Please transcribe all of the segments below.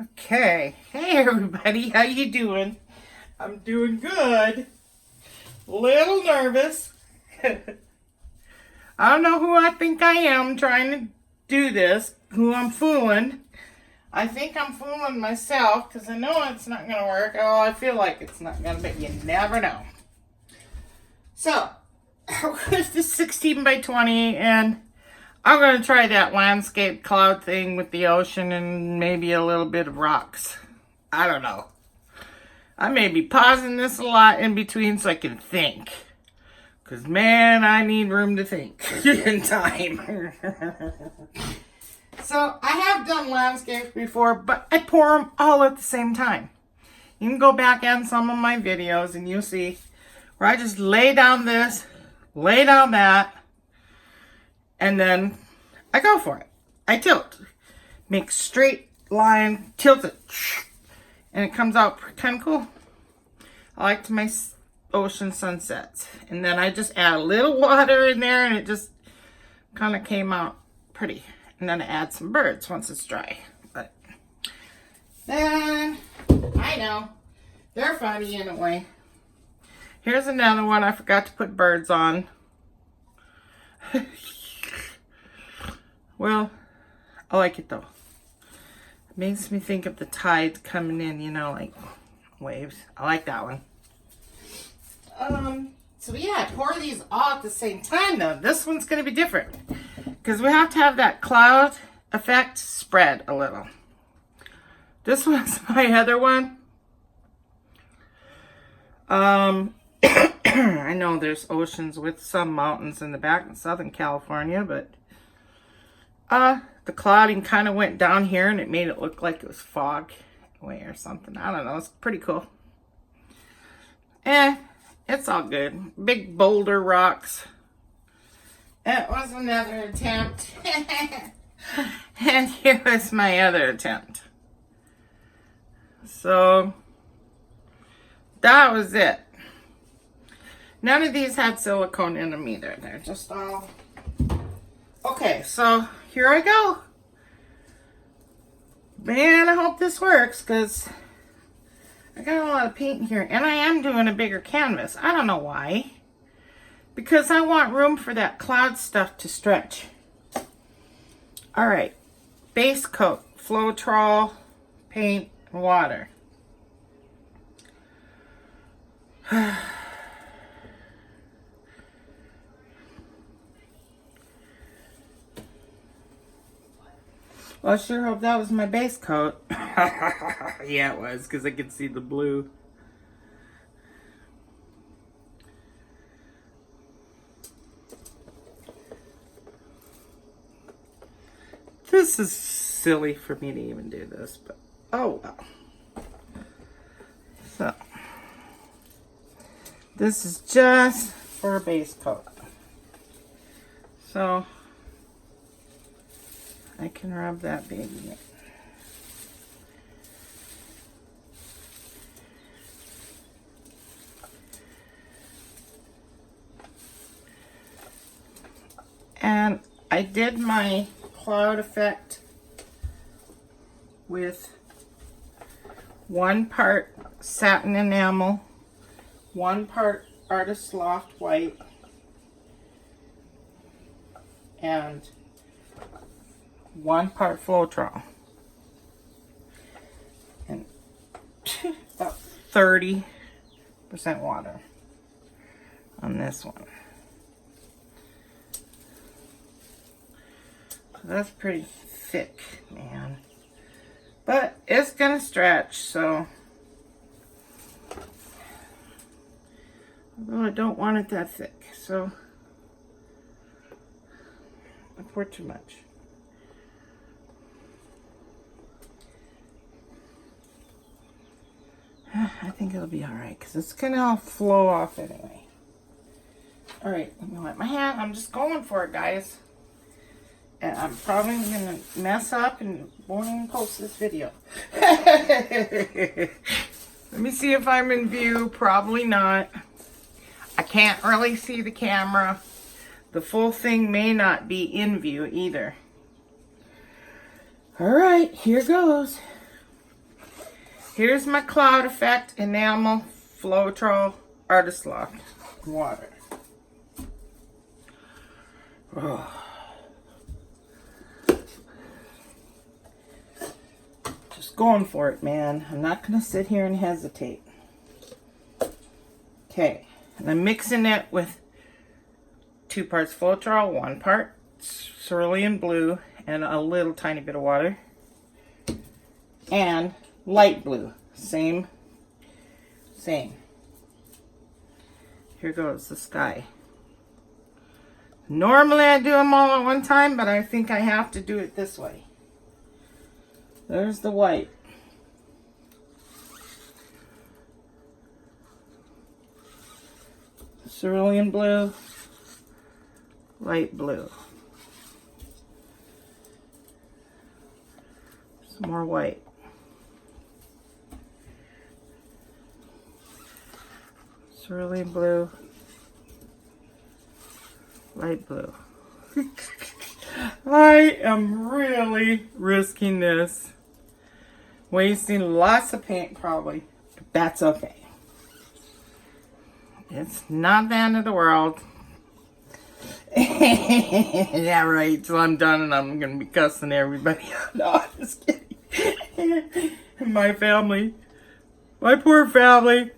Okay, hey everybody, how you doing? I'm doing good. Little nervous. I don't know who I think I am trying to do this, who I'm fooling. I think I'm fooling myself because I know it's not going to work. Oh, I feel like it's not going to, but you never know. So, with this 16 by 20 and I'm going to try that landscape cloud thing with the ocean and maybe a little bit of rocks. I don't know. I may be pausing this a lot in between so I can think. Because, man, I need room to think in time. So, I have done landscapes before, but I pour them all at the same time. You can go back on some of my videos and you'll see where I just lay down this, lay down that, and then I go for it. I tilt. Make straight line, tilt it. And it comes out kind of cool. I like my ocean sunsets. And then I just add a little water in there and it just kind of came out pretty. And then I add some birds once it's dry. But then, I know, they're funny in a way. Here's another one I forgot to put birds on. Well, I like it though. It makes me think of the tide coming in, you know, like waves. I like that one. So yeah, I pour these all at the same time though. This one's going to be different because we have to have that cloud effect spread a little. This one's my other one. I know there's oceans with some mountains in the back in Southern California, but the clouding kind of went down here and it made it look like it was fog away or something. I don't know. It's pretty cool. It's all good. Big boulder rocks. It was another attempt. And here was my other attempt. So, that was it. None of these had silicone in them either. They're just all... Okay, so here I go. Man, I hope this works because I got a lot of paint in here. And I am doing a bigger canvas. I don't know why. Because I want room for that cloud stuff to stretch. Alright. Basecoat, floetrol, paint, and water. Well, I sure hope that was my base coat. Yeah, it was, because I could see the blue. This is silly for me to even do this, but oh well. So, this is just for a base coat. So, I can rub that baby in. And I did my cloud effect with 1 part satin enamel, 1 part Artist Loft white, and 1 part floetrol, and about 30% water on this one. So that's pretty thick, man. But it's gonna stretch, so although I don't want it that thick, so I pour too much. I think it'll be alright because it's going to all flow off anyway. Alright, let me wipe my hand. I'm just going for it, guys. And I'm probably going to mess up and won't even post this video. Let me see if I'm in view. Probably not. I can't really see the camera. The full thing may not be in view either. Alright, here goes. Here's my cloud effect enamel floetrol artist loft water. Oh. Just going for it, man. I'm not going to sit here and hesitate. Okay, and I'm mixing it with 2 parts floetrol, 1 part cerulean blue, and a little tiny bit of water. And light blue. Same. Here goes the sky. Normally I do them all at one time, but I think I have to do it this way. There's the white. Cerulean blue. Light blue. Some more white. Cerulean blue. Light blue. I am really risking this. Wasting lots of paint probably, but that's okay. It's not the end of the world. Yeah, right. So I'm done and I'm going to be cussing everybody out. No, I'm just kidding. My family. My poor family.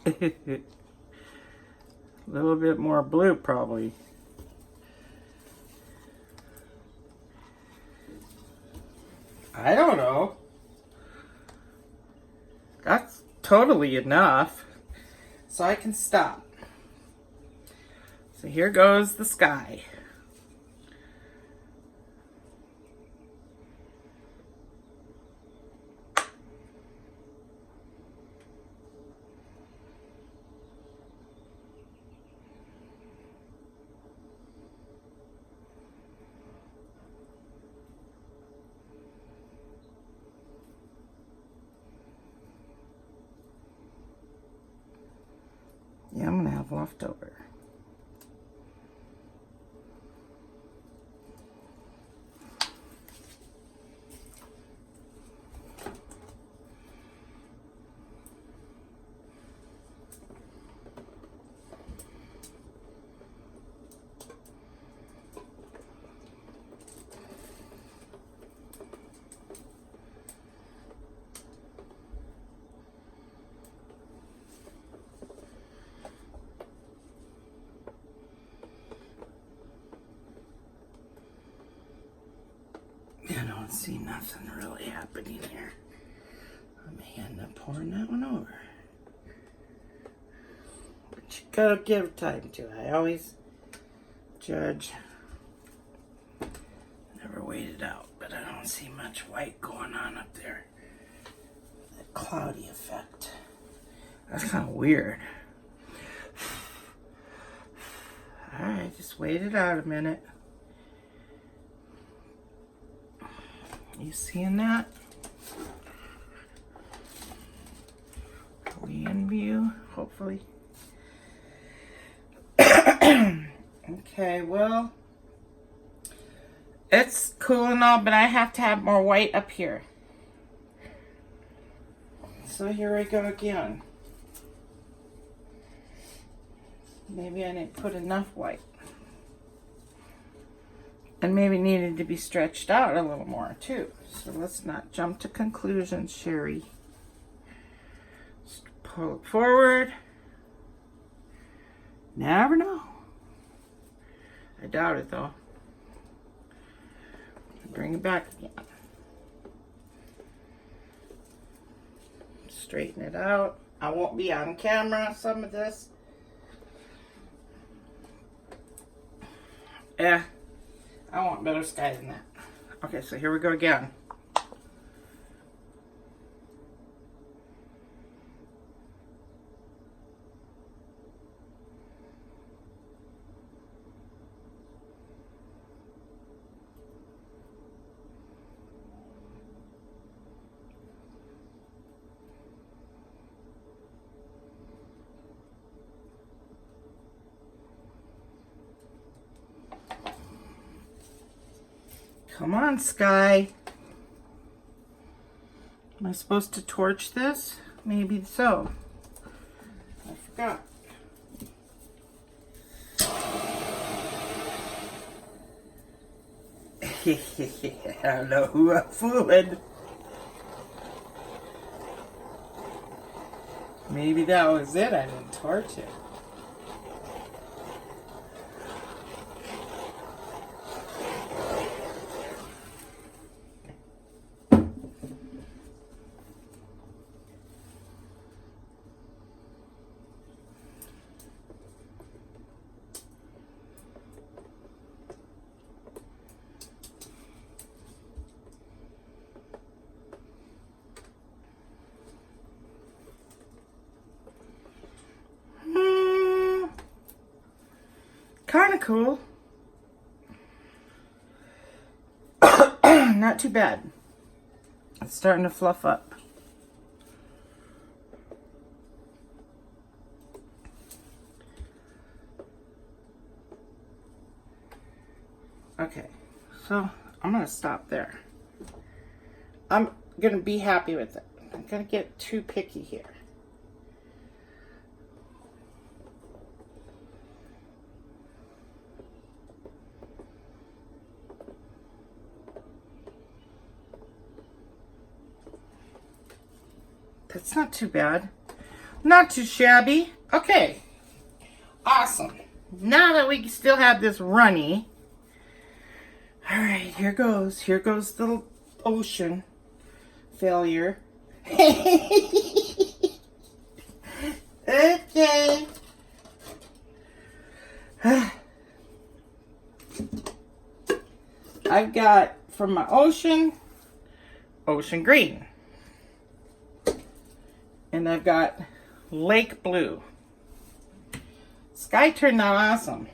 A little bit more blue probably. I don't know. That's totally enough. So I can stop. So here goes the sky. Yeah, I'm gonna have leftover. I don't see nothing really happening here. I may end up pouring that one over. But you gotta give time to it. I always judge. Never wait it out, but I don't see much white going on up there. That cloudy effect. That's kind of weird. Alright, just wait it out a minute. You seeing that? Are we in view? Hopefully. Okay, well, it's cool and all, but I have to have more white up here. So here we go again. Maybe I didn't put enough white. And maybe needed to be stretched out a little more too. So let's not jump to conclusions, Sherry. Just pull it forward. Never know. I doubt it though. Bring it back again. Straighten it out. I won't be on camera some of this. Yeah. I want better sky than that. Okay, so here we go again. Come on, sky. I supposed to torch this? Maybe so. I forgot. I don't know who I'm fooling. Maybe that was it. I didn't torch it. Kind of cool. Not too bad. It's starting to fluff up. Okay, so I'm going to stop there. I'm going to be happy with it. I'm going to get too picky here. That's not too bad. Not too shabby. Okay. Awesome. Now that we still have this runny. Alright, here goes. Here goes the ocean failure. Okay. I've got from my ocean green. And I've got lake blue. Sky turned out awesome.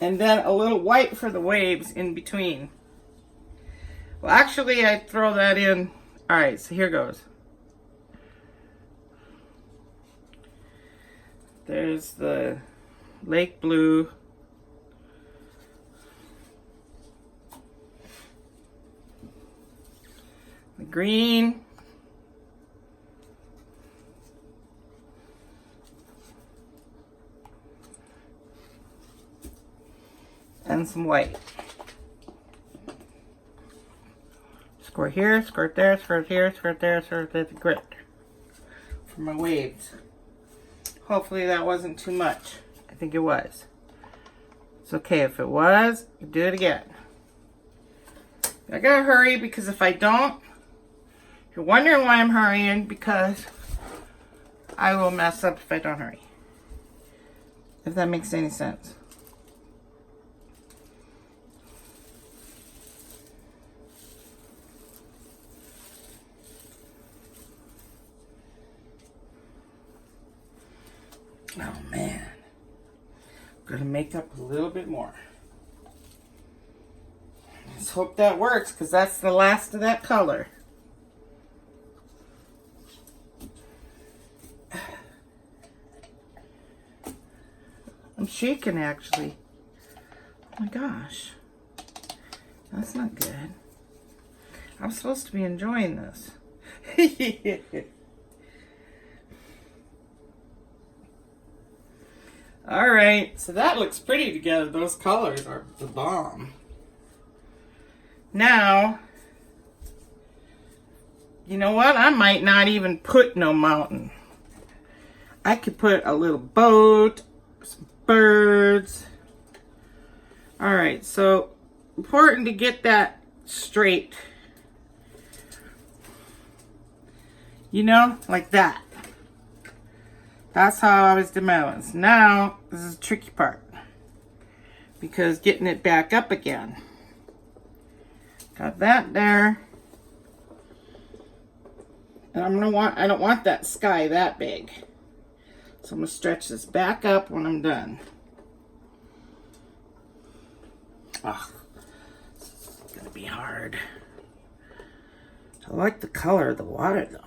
And then a little white for the waves in between. Well, actually, I throw that in. All right, so here goes. There's the lake blue. The green. And some white. Squirt here, squirt there, squirt here, squirt there, squirt there, grit. For my waves. Hopefully that wasn't too much. I think it was. It's okay if it was, you do it again. I gotta hurry because if I don't, you're wondering why I'm hurrying, because I will mess up if I don't hurry. If that makes any sense. Oh man, I'm gonna make up a little bit more. Let's hope that works, because that's the last of that color. I'm shaking actually. Oh my gosh, that's not good. I'm supposed to be enjoying this. Alright, so that looks pretty together. Those colors are the bomb. Now, you know what? I might not even put no mountain. I could put a little boat, some birds. Alright, so important to get that straight. You know, like that. That's how I always did my ones. Now, this is the tricky part. Because getting it back up again. Got that there. And I don't want that sky that big. So I'm going to stretch this back up when I'm done. Oh, it's going to be hard. I like the color of the water though.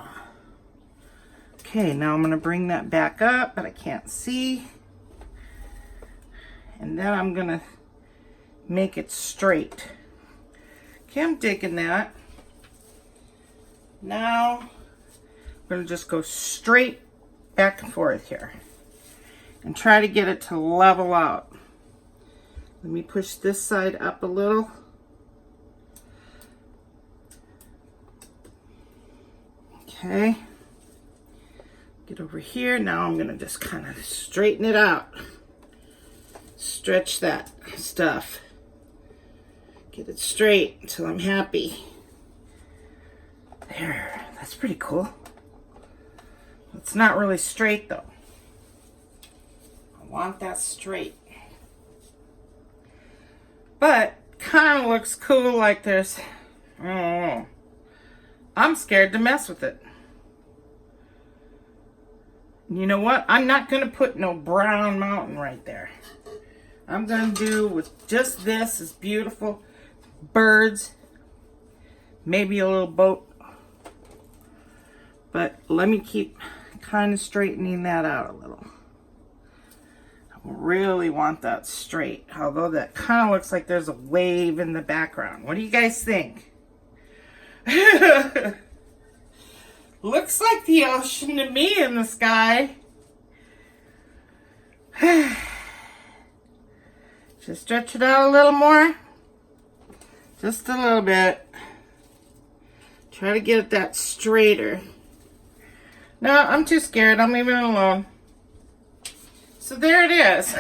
Okay, now I'm going to bring that back up, but I can't see. And then I'm going to make it straight. Okay, I'm digging that. Now, I'm going to just go straight back and forth here and try to get it to level out. Let me push this side up a little. Okay. Get over here. Now I'm going to just kind of straighten it out. Stretch that stuff. Get it straight until I'm happy. There. That's pretty cool. It's not really straight though. I want that straight. But kind of looks cool like this. I don't know. I'm scared to mess with it. You know what? I'm not going to put no brown mountain right there. I'm going to do with just this. Is beautiful. Birds. Maybe a little boat. But let me keep kind of straightening that out a little. I really want that straight. Although that kind of looks like there's a wave in the background. What do you guys think? Looks like the ocean to me in the sky. Just stretch it out a little more. Just a little bit. Try to get that straighter. No, I'm too scared. I'm leaving it alone. So there it is.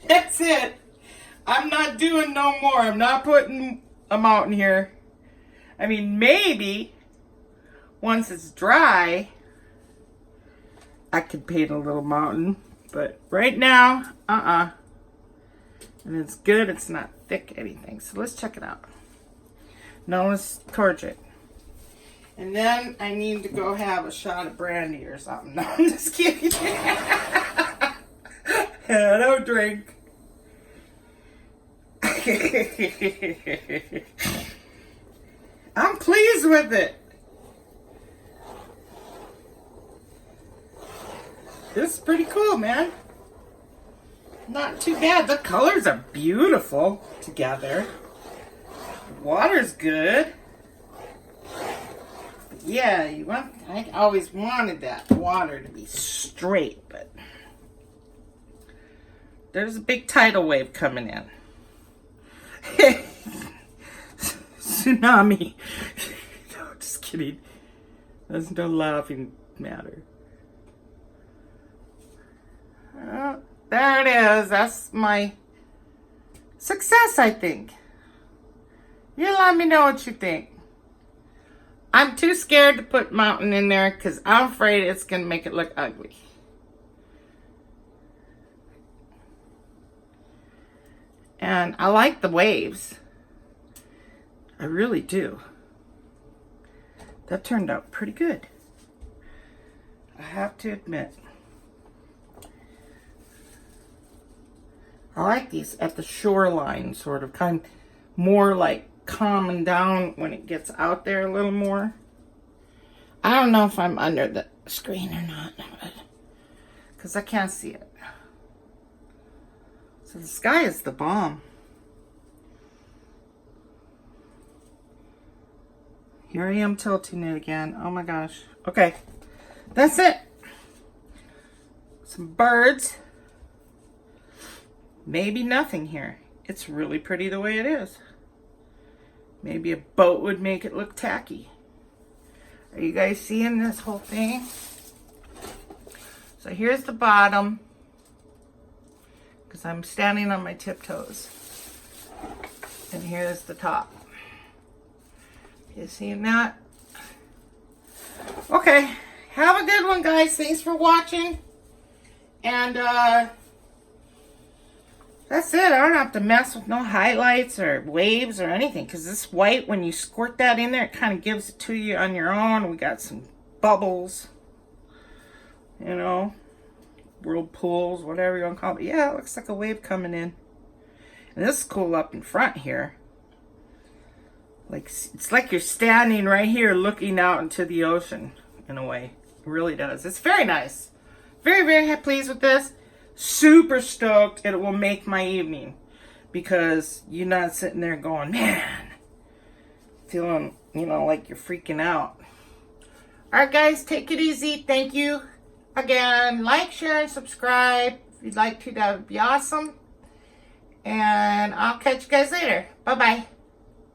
That's it. I'm not doing no more. I'm not putting a mountain here. I mean, maybe once it's dry, I could paint a little mountain. But right now, And it's good. It's not thick anything. So let's check it out. Now let's torch it. And then I need to go have a shot of brandy or something. No, I'm just kidding. I don't drink. I'm pleased with it. This is pretty cool, man. Not too bad. The colors are beautiful together. The water's good. But yeah, I always wanted that water to be straight, but there's a big tidal wave coming in. Tsunami. No, just kidding. There's no laughing matter. There it is. That's my success, I think. You let me know what you think. I'm too scared to put mountain in there because I'm afraid it's going to make it look ugly. And I like the waves. I really do. That turned out pretty good. I have to admit. I like these at the shoreline, sort of, kind of more like calming down when it gets out there a little more. I don't know if I'm under the screen or not, because I can't see it. So the sky is the bomb. Here I am tilting it again. Oh my gosh. Okay, that's it. Some birds. Maybe nothing here. It's really pretty the way it is. Maybe a boat would make it look tacky. Are you guys seeing this whole thing? So here's the bottom, because I'm standing on my tiptoes. And here's the top. You seeing that? Okay. Have a good one, guys. Thanks for watching. And that's it. I don't have to mess with no highlights or waves or anything, because this white, when you squirt that in there, it kind of gives it to you on your own. We got some bubbles, you know, whirlpools, whatever you want to call it. Yeah, it looks like a wave coming in. And this is cool up in front here. Like, it's like you're standing right here looking out into the ocean, in a way. It really does. It's very nice. Very, very pleased with this. Super stoked. It will make my evening. because you're not sitting there going, man, feeling, you know, like you're freaking out. Alright guys, take it easy. Thank you. Again, like, share, and subscribe. If you'd like to, that would be awesome. And I'll catch you guys later. Bye-bye.